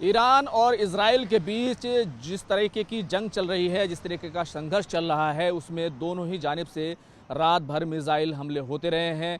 Iran और Israel के बीच जिस तरीके की जंग चल रही है, जिस तरीके का संघर्ष चल रहा है, उसमें दोनों ही जानिब से रात भर मिसाइल हमले होते रहे हैं।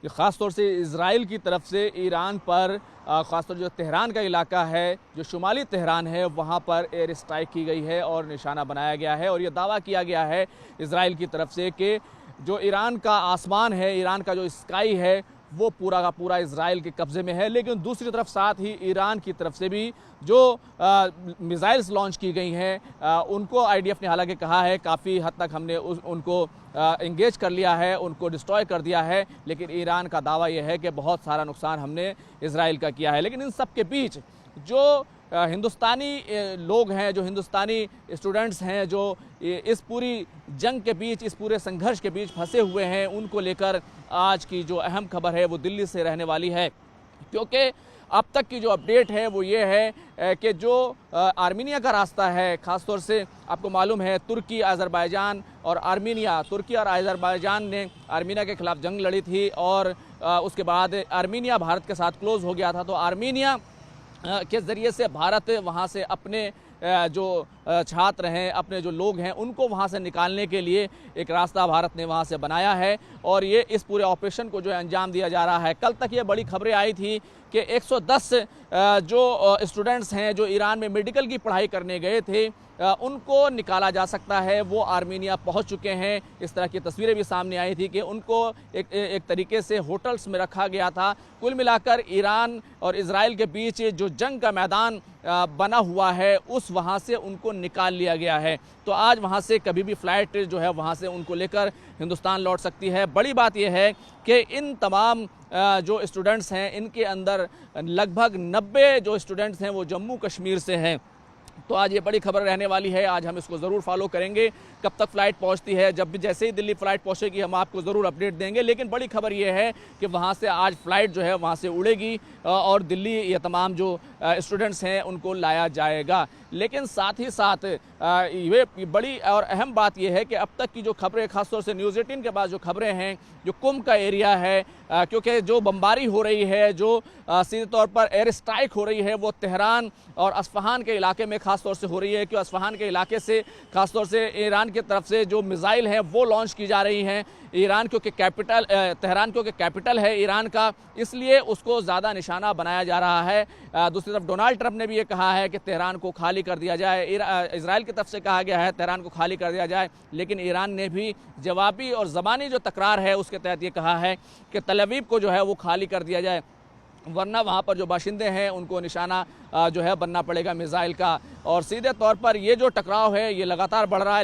ख़ासतौर से इजराइल की तरफ से ईरान पर ख़ासतौर जो तेहरान का इलाका है, जो शुमाली तेहरान है, वहाँ पर एयर स्ट्राइक की गई है और निशाना बनाया गया है। और ये दावा किया गया है इजराइल की तरफ से कि जो ईरान का आसमान है, ईरान का जो स्काई है, वो पूरा का पूरा इजराइल के कब्ज़े में है। लेकिन दूसरी तरफ साथ ही ईरान की तरफ से भी जो मिसाइल्स लॉन्च की गई हैं, उनको आईडीएफ ने हालांकि कहा है काफ़ी हद तक हमने उनको इंगेज कर लिया है, उनको डिस्ट्रॉय कर दिया है। लेकिन ईरान का दावा यह है कि बहुत सारा नुकसान हमने इजराइल का किया है। लेकिन इन सब के बीच जो हिंदुस्तानी लोग हैं, जो हिंदुस्तानी स्टूडेंट्स हैं, जो इस पूरी जंग के बीच, इस पूरे संघर्ष के बीच फंसे हुए हैं, उनको लेकर आज की जो अहम खबर है वो दिल्ली से रहने वाली है। क्योंकि अब तक की जो अपडेट है वो ये है कि जो आर्मीनिया का रास्ता है, ख़ासतौर से आपको मालूम है तुर्की, अज़रबैजान और आर्मीनिया, तुर्की और अज़रबैजान ने आर्मीनिया के ख़िलाफ़ जंग लड़ी थी और उसके बाद आर्मीनिया भारत के साथ क्लोज़ हो गया था। तो आर्मीनिया के ज़रिए से भारत वहाँ से अपने जो छात्र हैं, अपने जो लोग हैं, उनको वहाँ से निकालने के लिए एक रास्ता भारत ने वहाँ से बनाया है और ये इस पूरे ऑपरेशन को जो है अंजाम दिया जा रहा है। कल तक ये बड़ी खबरें आई थी कि 110 जो स्टूडेंट्स हैं जो ईरान में मेडिकल की पढ़ाई करने गए थे, उनको निकाला जा सकता है, वो आर्मीनिया पहुंच चुके हैं। इस तरह की तस्वीरें भी सामने आई थी कि उनको एक तरीके से होटल्स में रखा गया था। कुल मिलाकर ईरान और इजराइल के बीच जो जंग का मैदान बना हुआ है, उस वहाँ से उनको निकाल लिया गया है। तो आज वहाँ से कभी भी फ़्लाइट जो है वहाँ से उनको लेकर हिंदुस्तान लौट सकती है। बड़ी बात यह है कि इन तमाम जो स्टूडेंट्स हैं, इनके अंदर लगभग 90 जो स्टूडेंट्स हैं वो जम्मू कश्मीर से हैं। तो आज ये बड़ी खबर रहने वाली है, आज हम इसको ज़रूर फॉलो करेंगे। कब तक फ़्लाइट पहुंचती है, जब भी जैसे ही दिल्ली फ़्लाइट पहुंचेगी हम आपको ज़रूर अपडेट देंगे। लेकिन बड़ी खबर ये है कि वहां से आज फ़्लाइट जो है वहां से उड़ेगी और दिल्ली ये तमाम जो स्टूडेंट्स हैं उनको लाया जाएगा। लेकिन साथ ही साथ ये बड़ी और अहम बात यह है कि अब तक की जो खबरें, खासतौर से न्यूज़ 18 के बाद जो खबरें हैं, जो कुंभ का एरिया है, क्योंकि जो बमबारी हो रही है, जो सीधे तौर पर एयर स्ट्राइक हो रही है, वो तेहरान और अस्फ़हान के इलाके में ख़ासतौर से हो रही है। क्योंकि अस्फ़हान के इलाके से ख़ासतौर से ईरान की तरफ से जो मिसाइल हैं वो लॉन्च की जा रही हैं। ईरान क्योंकि कैपिटल, तेहरान क्योंकि कैपिटल है ईरान का, इसलिए उसको ज़्यादा निशाना बनाया जा रहा है। दूसरी तरफ डोनाल्ड ट्रंप ने भी ये कहा है कि तेहरान को खाली कर दिया जाए। इजराइल की तरफ से कहा गया है तेहरान को खाली कर दिया जाए। लेकिन ईरान ने भी जवाबी और ज़बानी जो तकरार है उसके तहत ये कहा है कि तल अवीव को जो है वो खाली कर दिया जाए, वरना वहाँ पर जो बाशिंदे हैं उनको निशाना जो है बनना पड़ेगा मिसाइल का। और सीधे तौर पर ये जो टकराव है ये लगातार बढ़ रहा है।